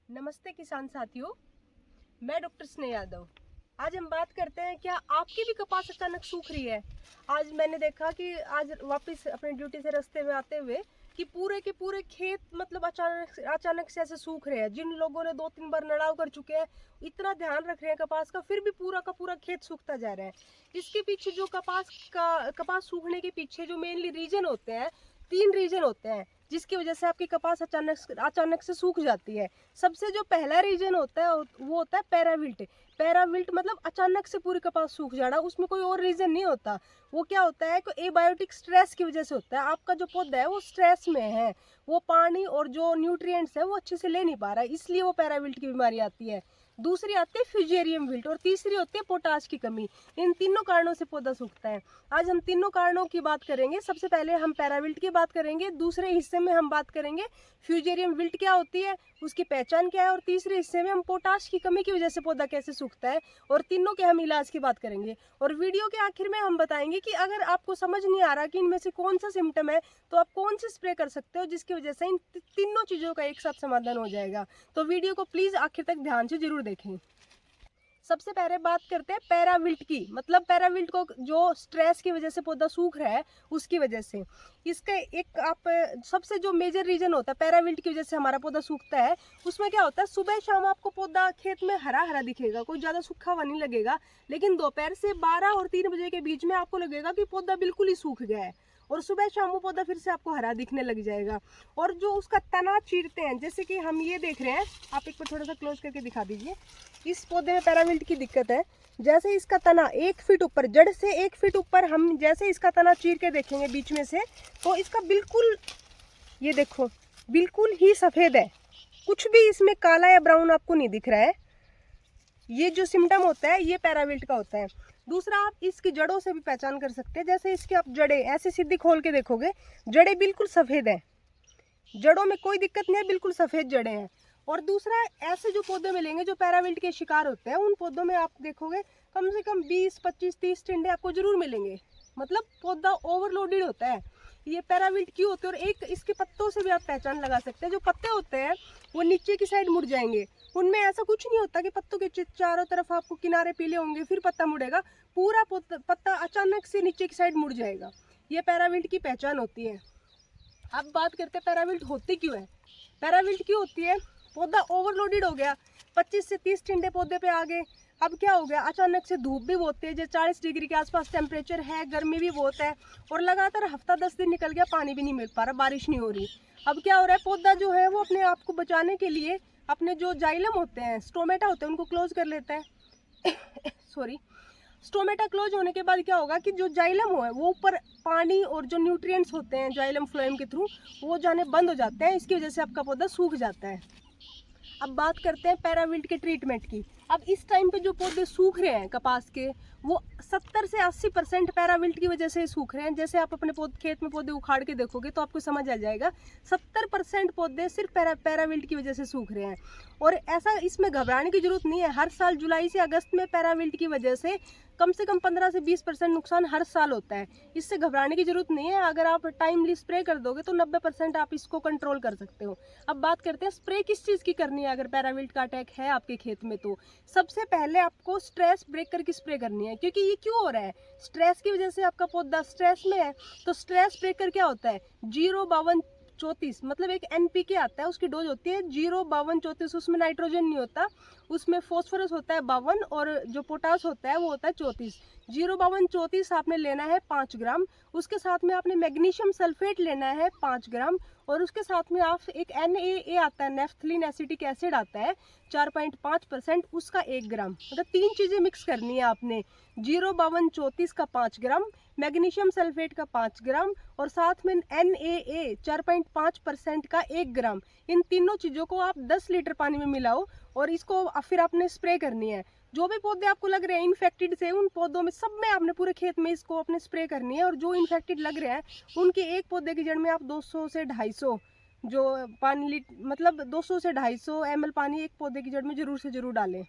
नमस्ते किसान साथियों, मैं डॉक्टर स्नेह यादव। आज हम बात करते हैं, क्या आपकी भी कपास अचानक सूख रही है। आज मैंने देखा कि आज वापस अपने ड्यूटी से रास्ते में आते हुए कि पूरे के पूरे खेत मतलब अचानक से ऐसे सूख रहे हैं। जिन लोगों ने 2-3 बार नड़ाव कर चुके हैं, इतना ध्यान रख रहे हैं कपास का, फिर भी पूरा का पूरा खेत सूखता जा रहा है। इसके पीछे जो कपास सूखने के पीछे जो मेनली रीजन होते हैं, 3 रीजन होते हैं जिसकी वजह से आपकी कपास अचानक से सूख जाती है। सबसे जो पहला रीजन होता है वो होता है पैराविल्ट। पैराविल्ट मतलब अचानक से पूरी कपास सूख जाना, उसमें कोई और रीजन नहीं होता। वो क्या होता है कि एबायोटिक स्ट्रेस की वजह से होता है। आपका जो पौधा है वो स्ट्रेस में है, वो पानी और जो न्यूट्रिएंट्स है वो अच्छे से ले नहीं पा रहा है, इसलिए वो पैराविल्ट की बीमारी आती है। दूसरी आती है फ्यूजेरियम विल्ट और तीसरी होती है पोटाश की कमी। इन तीनों कारणों से पौधा सूखता है। आज हम तीनों कारणों की बात करेंगे। सबसे पहले हम पैराविल्ट की बात करेंगे, दूसरे हिस्से में हम बात करेंगे फ्यूजेरियम विल्ट क्या होती है, उसकी पहचान क्या है, और तीसरे हिस्से में हम पोटाश की कमी की वजह से पौधा कैसे सूखता है, और तीनों के हम इलाज की बात करेंगे। और वीडियो के आखिर में हम बताएंगे कि अगर आपको समझ नहीं आ रहा कि इनमें से कौन सा सिम्टम है, तो आप कौन से स्प्रे कर सकते हो जिसकी वजह से इन तीनों चीज़ों का एक साथ समाधान हो जाएगा। तो वीडियो को प्लीज़ आखिर तक ध्यान से जरूर देखें। सबसे पहले बात करते हैं पैराविल्ट की। मतलब पैराविल्ट को जो स्ट्रेस की वजह से पौधा सूख रहा है उसकी वजह से, इसका एक आप सबसे जो मेजर रीजन होता है पैराविल्ट की वजह से हमारा पौधा सूखता है, उसमें क्या होता है, सुबह शाम आपको पौधा खेत में हरा हरा दिखेगा, कोई ज़्यादा सूखा हुआ नहीं लगेगा। लेकिन दोपहर से 12 और 3 बजे के बीच में आपको लगेगा कि पौधा बिल्कुल ही सूख गया है, और सुबह शाम वो पौधा फिर से आपको हरा दिखने लग जाएगा। और जो उसका तना चीरते हैं, जैसे कि हम ये देख रहे हैं, आप एक बार थोड़ा सा क्लोज करके दिखा दीजिए। इस पौधे में पैराविल्ट की दिक्कत है। जैसे इसका तना 1 फीट ऊपर, जड़ से 1 फीट ऊपर हम जैसे इसका तना चीर के देखेंगे बीच में से, तो इसका बिल्कुल, ये देखो, बिल्कुल ही सफ़ेद है, कुछ भी इसमें काला या ब्राउन आपको नहीं दिख रहा है। ये जो सिम्टम होता है ये पैराविल्ट का होता है। दूसरा, आप इसकी जड़ों से भी पहचान कर सकते हैं। जैसे इसकी आप जड़ें ऐसे सीधी खोल के देखोगे, जड़ें बिल्कुल सफ़ेद हैं, जड़ों में कोई दिक्कत नहीं है, बिल्कुल सफ़ेद जड़ें हैं। और दूसरा, ऐसे जो पौधे मिलेंगे जो पैराविल्ट के शिकार होते हैं, उन पौधों में आप देखोगे कम से कम 20, 25, 30 टिंडे आपको जरूर मिलेंगे। मतलब पौधा ओवरलोडेड होता है। ये पैराविल्ट क्यों होते हैं, और एक इसके पत्तों से भी आप पहचान लगा सकते हैं। जो पत्ते होते हैं वो नीचे की साइड मुड़ जाएंगे, उनमें ऐसा कुछ नहीं होता कि पत्तों के चारों तरफ आपको किनारे पीले होंगे फिर पत्ता मुड़ेगा, पूरा पत्ता अचानक से नीचे की साइड मुड़ जाएगा। ये पैराविल्ट की पहचान होती है। अब बात करते हैं पैराविल्ट होती क्यों है। पैराविल्ट क्यों होती है, पौधा ओवरलोडेड हो गया, 25 से 30 टिंडे पौधे पे आ गए। अब क्या हो गया, अचानक से धूप भी बहुत तेज है, 40 डिग्री के आसपास टेम्परेचर है, गर्मी भी बहुत है, और लगातार हफ्ता 10 दिन निकल गया, पानी भी नहीं मिल पा रहा, बारिश नहीं हो रही। अब क्या हो रहा है, पौधा जो है वो अपने आप को बचाने के लिए अपने जो जाइलम होते हैं, स्टोमेटा होते हैं, उनको क्लोज कर लेता है सॉरी। स्टोमेटा क्लोज होने के बाद क्या होगा कि जो जाइलम है वो ऊपर पानी और जो न्यूट्रिएंट्स होते हैं जाइलम फ्लोएम के थ्रू वो जाने बंद हो जाते हैं, इसकी वजह से आपका पौधा सूख जाता है। अब बात करते हैं पैराविल्ट के ट्रीटमेंट की। अब इस टाइम पे जो पौधे सूख रहे हैं कपास के, वो 70 से 80% पैराविल्ट की वजह से सूख रहे हैं। जैसे आप अपने खेत में पौधे उखाड़ के देखोगे तो आपको समझ आ जाएगा, 70% पौधे सिर्फ पैराविल्ट की वजह से सूख रहे हैं। और ऐसा इसमें घबराने की जरूरत नहीं है। हर साल जुलाई से अगस्त में पैराविल्ट की वजह से कम 15 से 20% नुकसान हर साल होता है। इससे घबराने की जरूरत नहीं है। अगर आप टाइमली स्प्रे कर दोगे तो 90% आप इसको कंट्रोल कर सकते हो। अब बात करते हैं स्प्रे किस चीज़ की करनी है अगर पैराविल्ट का अटैक है आपके खेत में। तो सबसे पहले आपको स्ट्रेस ब्रेकर की स्प्रे करनी है, क्योंकि ये क्यों हो रहा है, स्ट्रेस की वजह से आपका पौधा स्ट्रेस में है। तो स्ट्रेस ब्रेकर क्या होता है, 05234, मतलब एक NPK आता है, उसकी डोज होती है 05234। उसमें नाइट्रोजन नहीं होता, उसमें फॉस्फोरस होता है 52 और जो पोटास होता है वो होता है 34। 05234 आपने लेना है 5 ग्राम। उसके साथ में आपने मैग्नीशियम सल्फेट लेना है 5 ग्राम। और उसके साथ में आप एक NaA आता है, नेफ्थलीन एसिटिक एसिड आता है 4.5%, उसका 1 ग्राम। मतलब 3 चीज़ें मिक्स करनी है आपने, 05234 का 5 ग्राम, मैग्नीशियम सल्फेट का 5 ग्राम, और साथ में NaA 4.5% का 1 ग्राम। इन तीनों चीज़ों को आप 10 लीटर पानी में मिलाओ और इसको फिर आपने स्प्रे करनी है। जो भी पौधे आपको लग रहे हैं इन्फेक्टेड से, उन पौधों में सब में आपने पूरे खेत में इसको अपने स्प्रे करनी है। और जो इन्फेक्टेड लग रहे हैं उनके एक पौधे की जड़ में आप 200 से 250 जो पानी मतलब 200 से 250 ml पानी एक पौधे की जड़ में जरूर से जरूर डालें।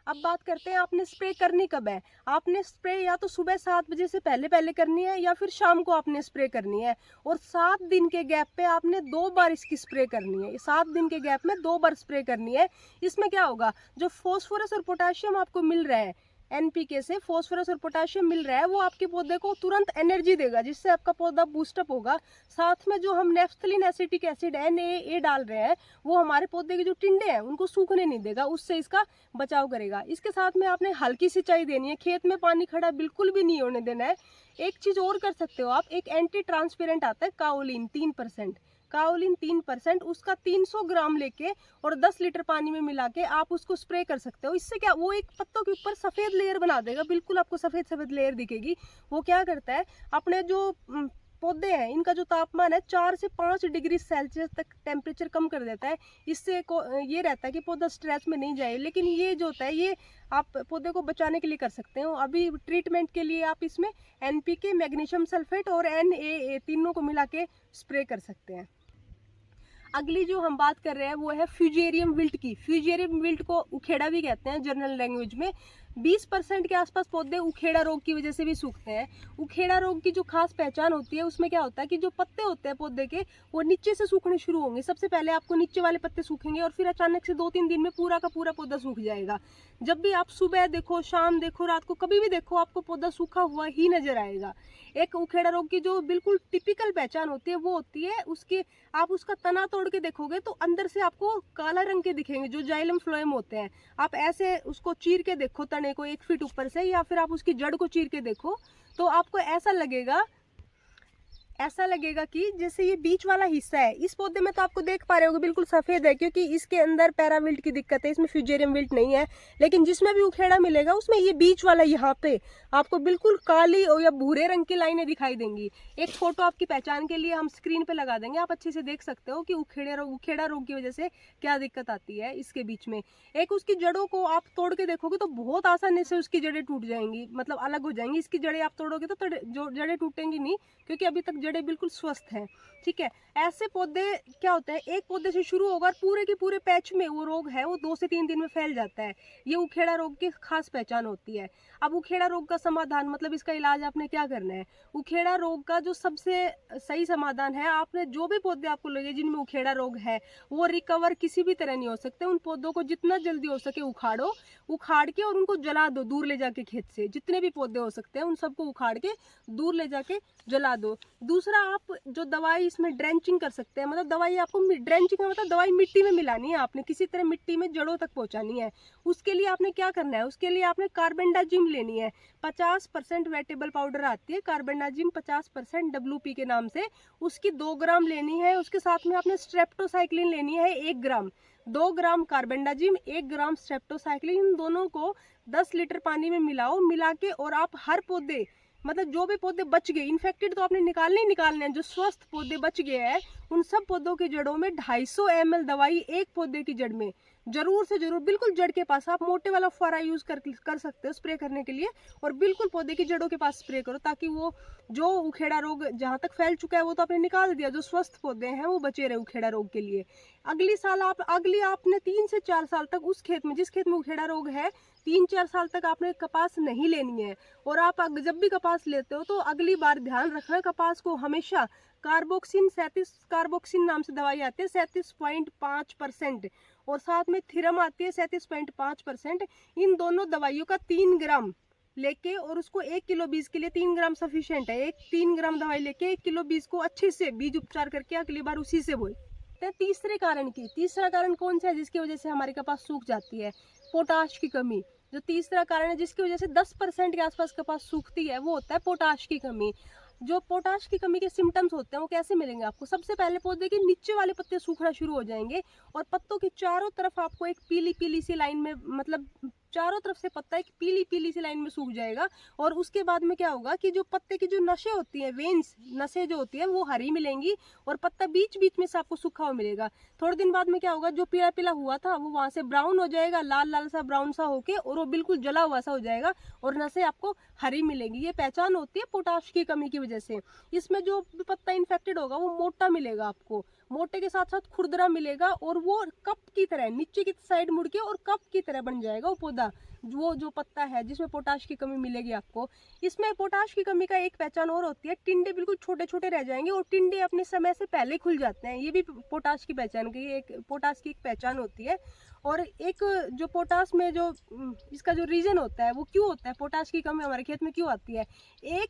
अब बात करते हैं आपने स्प्रे करनी कब है। आपने स्प्रे या तो सुबह 7 बजे से पहले पहले करनी है या फिर शाम को आपने स्प्रे करनी है। और 7 दिन के गैप पे आपने 2 बार इसकी स्प्रे करनी है। 7 दिन के गैप में 2 बार स्प्रे करनी है। इसमें क्या होगा, जो फॉस्फोरस और पोटाशियम आपको मिल रहा है, एनपीके से फॉस्फोरस और पोटाशियम मिल रहा है, वो आपके पौधे को तुरंत एनर्जी देगा, जिससे आपका पौधा बूस्टअप होगा। साथ में जो हम नेफ्थलीन एसिटिक एसिड NaA डाल रहे हैं, वो हमारे पौधे के जो टिंडे हैं उनको सूखने नहीं देगा, उससे इसका बचाव करेगा। इसके साथ में आपने हल्की सिंचाई देनी है, खेत में पानी खड़ा बिल्कुल भी नहीं होने देना है। एक चीज और कर सकते हो आप, एक एंटी ट्रांसपेरेंट आता है काओलिन 3%, काओलिन 3%, उसका 300 ग्राम लेके और 10 लीटर पानी में मिला के आप उसको स्प्रे कर सकते हो। इससे क्या, वो एक पत्तों के ऊपर सफ़ेद लेयर बना देगा, बिल्कुल आपको सफ़ेद सफ़ेद लेयर दिखेगी। वो क्या करता है, अपने जो पौधे हैं इनका जो तापमान है 4 से 5 डिग्री सेल्सियस तक टेम्परेचर कम कर देता है। इससे ये रहता है कि पौधा स्ट्रेस में नहीं जाए। लेकिन ये जो होता है, ये आप पौधे को बचाने के लिए कर सकते हो। अभी ट्रीटमेंट के लिए आप इसमें NPK, मैग्नीशियम सल्फेट और NaA तीनों को मिला के स्प्रे कर सकते हैं। अगली जो हम बात कर रहे हैं वो है फ्यूजेरियम विल्ट की। फ्यूजेरियम विल्ट को उखेड़ा भी कहते हैं जनरल लैंग्वेज में। 20% के आसपास पौधे उखेड़ा रोग की वजह से भी सूखते हैं। उखेड़ा रोग की जो खास पहचान होती है, उसमें क्या होता है कि जो पत्ते होते हैं पौधे के, वो नीचे से सूखने शुरू होंगे। सबसे पहले आपको नीचे वाले पत्ते सूखेंगे और फिर अचानक से 2-3 दिन में पूरा का पूरा पौधा सूख जाएगा। जब भी आप सुबह देखो, शाम देखो, रात को कभी भी देखो, आपको पौधा सूखा हुआ ही नजर आएगा। एक उखेड़ा रोग की जो बिल्कुल टिपिकल पहचान होती है वो होती है उसके, आप उसका तना तोड़ के देखोगे तो अंदर से आपको काला रंग के दिखेंगे, जो जाइलम फ्लोएम होते हैं। आप ऐसे उसको चीर के देखो तने को 1 फीट ऊपर से, या फिर आप उसकी जड़ को चीर के देखो, तो आपको ऐसा लगेगा कि जैसे ये बीच वाला हिस्सा है इस पौधे में, तो आपको देख पा रहे होगे बिल्कुल सफेद है, क्योंकि इसके अंदर पैराविल्ट की दिक्कत है, इसमें फ्यूजेरियम विल्ट नहीं है। लेकिन जिसमें भी उखेड़ा मिलेगा उसमें ये बीच वाला यहाँ पे आपको बिल्कुल काली और या भूरे रंग की लाइनें दिखाई देंगी। एक फोटो आपकी पहचान के लिए हम स्क्रीन पे लगा देंगे, आप अच्छे से देख सकते हो कि उखेड़ा रोग की वजह से क्या दिक्कत आती है इसके बीच में। एक उसकी जड़ों को आप तोड़ के देखोगे तो बहुत आसानी से उसकी जड़ें टूट जाएंगी, मतलब अलग हो जाएंगी। इसकी जड़ें आप तोड़ोगे तो जड़ें टूटेंगी नहीं, क्योंकि अभी तक जड़ें बिल्कुल स्वस्थ हैं। ठीक है, ऐसे पौधे क्या होता है, एक पौधे से शुरू होगा और पूरे के पूरे पैच में वो रोग है, वो 2 से 3 दिन में फैल जाता है। ये उखेड़ा रोग की खास पहचान होती है। अब उखेड़ा रोग का समाधान, मतलब इसका इलाज आपने क्या करना है। उखेड़ा रोग का जो सबसे सही समाधान है, आपने जो भी पौधे आपको लगे जिनमें उखेड़ा रोग है, वो रिकवर किसी भी तरह नहीं हो सकते। उन पौधों को जितना जल्दी हो सके उखाड़ के और उनको जला दो दूर ले जाके खेत से। जितने भी पौधे हो सकते हैं उन सबको उखाड़ के दूर ले जाके जला दो। दूसरा, आप जो दवाई इसमें ड्रेंचिंग कर सकते हैं, मतलब दवाई आपको ड्रेंचिंग का मतलब दवाई मिट्टी में मिलानी है, आपने किसी तरह मिट्टी में जड़ों तक पहुंचानी है। उसके लिए आपने क्या करना है, उसके लिए आपने कार्बेंडाजिम लेनी है। 50% वेटेबल पाउडर आती है कार्बेंडाजिम, 50% WP के नाम से, उसकी 2 ग्राम लेनी है। उसके साथ में आपने स्ट्रेप्टोसाइक्लिन लेनी है 1 ग्राम। 2 ग्राम कार्बेंडाजिम, 1 ग्राम स्ट्रेप्टोसाइक्लिन, इन दोनों को 10 लीटर पानी में मिलाओ। मिला के और आप हर पौधे, मतलब जो भी पौधे बच गए, इन्फेक्टेड तो आपने निकालने ही निकालने हैं, जो स्वस्थ पौधे बच गए हैं उन सब पौधों की जड़ों में 250 ml दवाई एक पौधे की जड़ में जरूर से जरूर, बिल्कुल जड़ के पास। आप मोटे वाला फुहारा यूज कर सकते हो स्प्रे करने के लिए, और बिल्कुल पौधे की जड़ों के पास स्प्रे करो, ताकि वो जो उखेड़ा रोग जहाँ तक फैल चुका है वो तो आपने निकाल दिया, जो स्वस्थ पौधे हैं वो बचे रहे उखेड़ा रोग के लिए। अगली आपने 3 से 4 साल तक उस खेत में, जिस खेत में उखेड़ा रोग है, 3-4 साल तक आपने कपास नहीं लेनी है। और आप जब भी कपास लेते हो तो अगली बार ध्यान रखना, कपास को हमेशा कार्बोक्सिन 37 कार्बोक्सिन नाम से दवाई आती है 37.5%, और साथ में थिरम आती है 37.5%। इन दोनों दवाइयों का 3 ग्राम लेके, और उसको 1 किलो बीज के लिए 3 ग्राम सफिशिएंट है। 3 ग्राम दवाई लेके 1 किलो बीज को अच्छे से बीज उपचार करके अगली बार उसी से बोए। तीसरा कारण कौन सा है जिसकी वजह से हमारी कपास सूख जाती है? पोटाश की कमी। जो तीसरा कारण है जिसकी वजह से 10% के आसपास कपास सूखती है, वो होता है पोटाश की कमी। जो पोटाश की कमी के सिम्टम्स होते हैं वो कैसे मिलेंगे आपको? सबसे पहले पौधे के नीचे वाले पत्ते सूखना शुरू हो जाएंगे और पत्तों की चारों तरफ आपको एक पीली पीली सी लाइन में, मतलब चारों तरफ से पत्ता एक पीली पीली सी लाइन में सूख जाएगा। और उसके बाद में क्या होगा कि जो पत्ते की जो नसें होती हैं, वेन्स, नसें जो होती हैं, वो हरी मिलेंगी और पत्ता बीच बीच में से आपको सूखा हुआ मिलेगा। थोड़े दिन बाद में क्या होगा, जो पीला पीला हुआ था वो वहां से ब्राउन हो जाएगा, लाल लाल सा ब्राउन सा होके, और वो बिल्कुल जला हुआ सा हो जाएगा और नसें आपको हरी मिलेंगी। ये पहचान होती है पोटाश की कमी की वजह से। इसमें जो भी पत्ता इन्फेक्टेड होगा वो मोटा मिलेगा आपको, मोटे के साथ साथ खुरदरा मिलेगा, और वो कप की तरह नीचे की साइड मुड़ के और कप की तरह बन जाएगा वो पौधा, वो जो पत्ता है जिसमें पोटाश की कमी मिलेगी आपको। इसमें पोटाश की कमी का एक पहचान और होती है, टिंडे बिल्कुल छोटे छोटे रह जाएंगे और टिंडे अपने समय से पहले खुल जाते हैं। ये भी पोटाश की पहचान की एक पोटाश की एक पहचान होती है। और एक जो पोटाश में जो इसका जो रीजन होता है वो क्यों होता है, पोटाश की कमी हमारे खेत में क्यों आती है। एक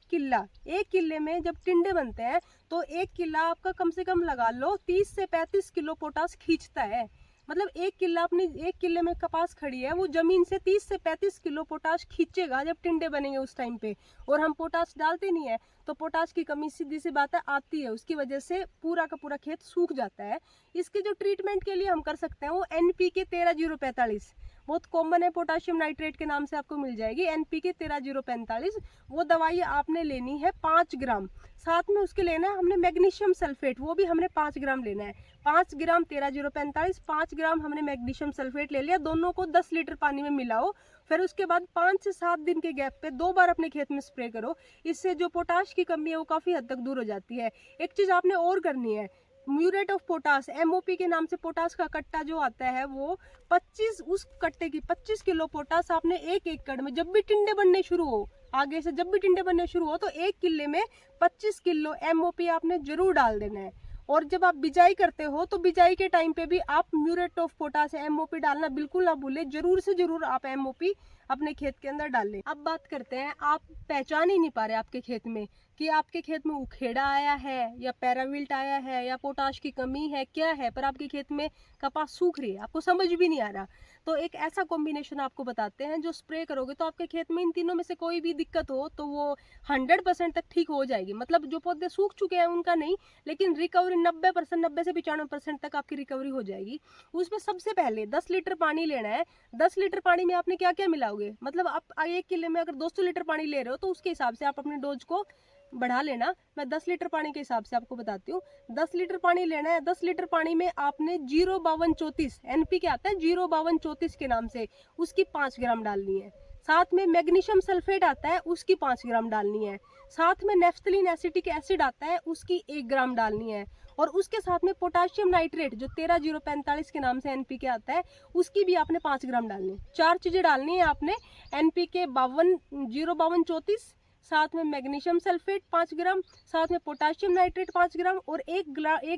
किले में जब टिंडे बनते हैं तो 1 किला आपका कम से कम लगा लो 30 से 35 किलो पोटाश खींचता है। मतलब 1 किला अपनी 1 किले में कपास खड़ी है, वो जमीन से 30 से 35 किलो पोटाश खींचेगा जब टिंडे बनेंगे उस टाइम पे। और हम पोटाश डालते नहीं है तो पोटाश की कमी सीधी सी बात है आती है, उसकी वजह से पूरा का पूरा खेत सूख जाता है। इसके जो ट्रीटमेंट के लिए हम कर सकते हैं वो NPK 13-045 बहुत कॉमन है, पोटाशियम नाइट्रेट के नाम से आपको मिल जाएगी। NPK 13-045 वो दवाई आपने लेनी है 5 ग्राम। साथ में उसके लेना है हमने मैग्नीशियम सल्फेट, वो भी हमने 5 ग्राम लेना है। 5 ग्राम 13-045, 5 ग्राम हमने मैग्नीशियम सल्फेट ले लिया। दोनों को 10 लीटर पानी में मिलाओ, फिर उसके बाद 5 से 7 दिन के गैप पे 2 बार अपने खेत में स्प्रे करो। इससे जो पोटाश की कमी है वो काफ़ी हद तक दूर हो जाती है। एक चीज़ आपने और करनी है, म्यूरेट ऑफ पोटाश MOP के नाम से पोटाश का कट्टा जो आता है वो 25, उस कट्टे की 25 किलो पोटाश आपने 1 एकड़ में जब भी टिंडे बनने शुरू हो, आगे से जब भी टिंडे बनने शुरू हो तो 1 किले में 25 किलो MOP आपने जरूर डाल देना है। और जब आप बिजाई करते हो तो बिजाई के टाइम पे भी आप म्यूरेट ऑफ पोटाश MOP डालना बिल्कुल ना भूलें, जरूर से जरूर आप MOP अपने खेत के अंदर डाल लें। अब बात करते हैं, आप पहचान ही नहीं पा रहे आपके खेत में कि आपके खेत में उखेड़ा आया है या पैराविल्ट आया है या पोटाश की कमी है, क्या है, पर आपके खेत में कपास सूख रही है, आपको समझ भी नहीं आ रहा। तो एक ऐसा कॉम्बिनेशन आपको बताते हैं जो स्प्रे करोगे तो आपके खेत में इन तीनों में से कोई भी दिक्कत हो तो वो 100% तक ठीक हो जाएगी। मतलब जो पौधे सूख चुके हैं उनका नहीं, लेकिन रिकवरी 90%, 90 से 95% तक आपकी रिकवरी हो जाएगी। उसमें सबसे पहले 10 लीटर पानी लेना है। 10 लीटर पानी में आपने क्या क्या मिलाओगे, मतलब आप 1 किले में अगर 200 लीटर पानी ले रहे हो तो उसके हिसाब से आप अपने डोज को बढ़ा लेना। मैं 10 लीटर पानी के हिसाब से आपको बताती हूँ। 10 लीटर पानी लेना है। 10 लीटर पानी में आपने 05234 NPK आता है 05234 के नाम से, उसकी 5 ग्राम डालनी है। साथ में मैग्नीशियम सल्फेट आता है, उसकी 5 ग्राम डालनी है। साथ में नेफ्थलीन एसिटिक एसिड आता है, उसकी 1 ग्राम डालनी है। और उसके साथ में पोटाशियम नाइट्रेट जो 13-045 के नाम से NPK आता है, उसकी भी आपने 5 ग्राम डालनी है। 4 चीजें डालनी है आपने, NPK 05234, साथ में मैग्नीशियम सल्फेट 5 ग्राम, साथ में पोटाशियम नाइट्रेट 5 ग्राम और 1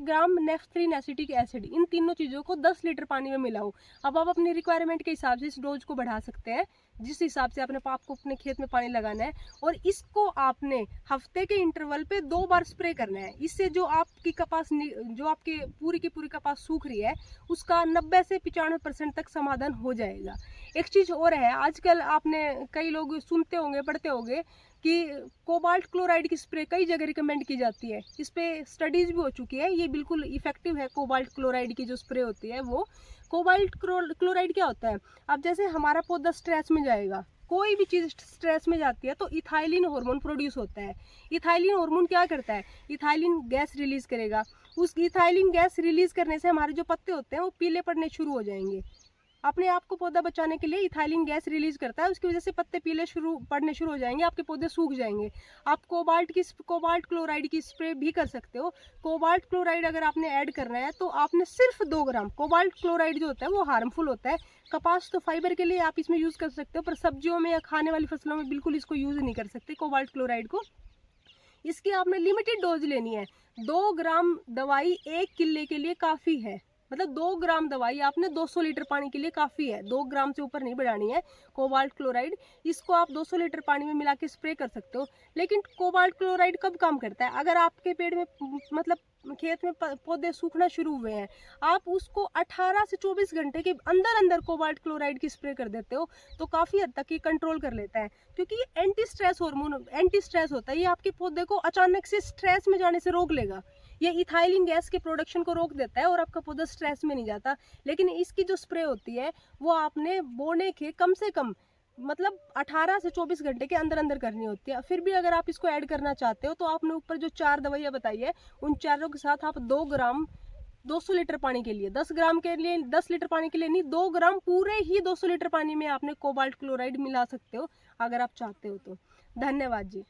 ग्राम नेफ्थलीन एसिटिक एसिड। इन तीनों चीज़ों को 10 लीटर पानी में मिलाओ। अब आप अपनी रिक्वायरमेंट के हिसाब से इस डोज को बढ़ा सकते हैं, जिस हिसाब से आपको अपने खेत में पानी लगाना है। और इसको आपने हफ्ते के इंटरवल पे 2 बार स्प्रे करना है। इससे जो आपकी कपास, जो आपकी पूरी की पूरी कपास सूख रही है, उसका 90 से 95% तक समाधान हो जाएगा। एक चीज़ और है, आजकल आपने कई लोग सुनते होंगे, पढ़ते होंगे कि कोबाल्ट क्लोराइड की स्प्रे कई जगह रिकमेंड की जाती है। इस पे स्टडीज भी हो चुकी है, ये बिल्कुल इफेक्टिव है। कोबाल्ट क्लोराइड की जो स्प्रे होती है वो, कोबाल्ट क्लोराइड क्या होता है, अब जैसे हमारा पौधा स्ट्रेस में जाएगा, कोई भी चीज़ स्ट्रेस में जाती है तो इथाइलिन हार्मोन प्रोड्यूस होता है। इथाइलिन हार्मोन क्या करता है, इथाइलिन गैस रिलीज करेगा। उस इथाइलिन गैस रिलीज करने से हमारे जो पत्ते होते हैं वो पीले पड़ने शुरू हो जाएंगे। अपने आप को पौधा बचाने के लिए इथाइलिन गैस रिलीज करता है, उसकी वजह से पत्ते पीले पड़ने शुरू हो जाएंगे, आपके पौधे सूख जाएंगे। आप कोबाल्ट क्लोराइड की स्प्रे भी कर सकते हो। कोबाल्ट क्लोराइड अगर आपने ऐड करना है तो आपने सिर्फ 2 ग्राम, कोबाल्ट क्लोराइड जो होता है वो हार्मफुल होता है। कपास तो फाइबर के लिए आप इसमें यूज़ कर सकते हो, पर सब्जियों में या खाने वाली फसलों में बिल्कुल इसको यूज़ नहीं कर सकते कोबाल्ट क्लोराइड को। इसकी आपने लिमिटेड डोज लेनी है। 2 ग्राम दवाई 1 किले के लिए काफ़ी है। मतलब 2 ग्राम दवाई आपने 200 लीटर पानी के लिए काफ़ी है। 2 ग्राम से ऊपर नहीं बढ़ानी है कोबाल्ट क्लोराइड। इसको आप 200 लीटर पानी में मिला के स्प्रे कर सकते हो। लेकिन कोबाल्ट क्लोराइड कब काम करता है, अगर आपके पेड़ में मतलब खेत में पौधे सूखना शुरू हुए हैं, आप उसको 18 से 24 घंटे के अंदर अंदर कोबाल्ट क्लोराइड की स्प्रे कर देते हो तो काफ़ी हद तक ये कंट्रोल कर लेता है। क्योंकि ये anti stress hormone, anti stress होता है, ये आपके पौधे को अचानक से स्ट्रेस में जाने से रोक लेगा। ये इथाइलिन गैस के प्रोडक्शन को रोक देता है और आपका पौधा स्ट्रेस में नहीं जाता। लेकिन इसकी जो स्प्रे होती है वो आपने बोने के कम से कम मतलब 18 से 24 घंटे के अंदर अंदर करनी होती है। फिर भी अगर आप इसको ऐड करना चाहते हो तो आपने ऊपर जो 4 दवाइयाँ बताई है उन चारों के साथ आप 2 ग्राम 200 लीटर पानी के लिए, 10 ग्राम के लिए 10 लीटर पानी के लिए नहीं, 2 ग्राम पूरे ही 200 लीटर पानी में आपने कोबाल्ट क्लोराइड मिला सकते हो अगर आप चाहते हो तो। धन्यवाद जी।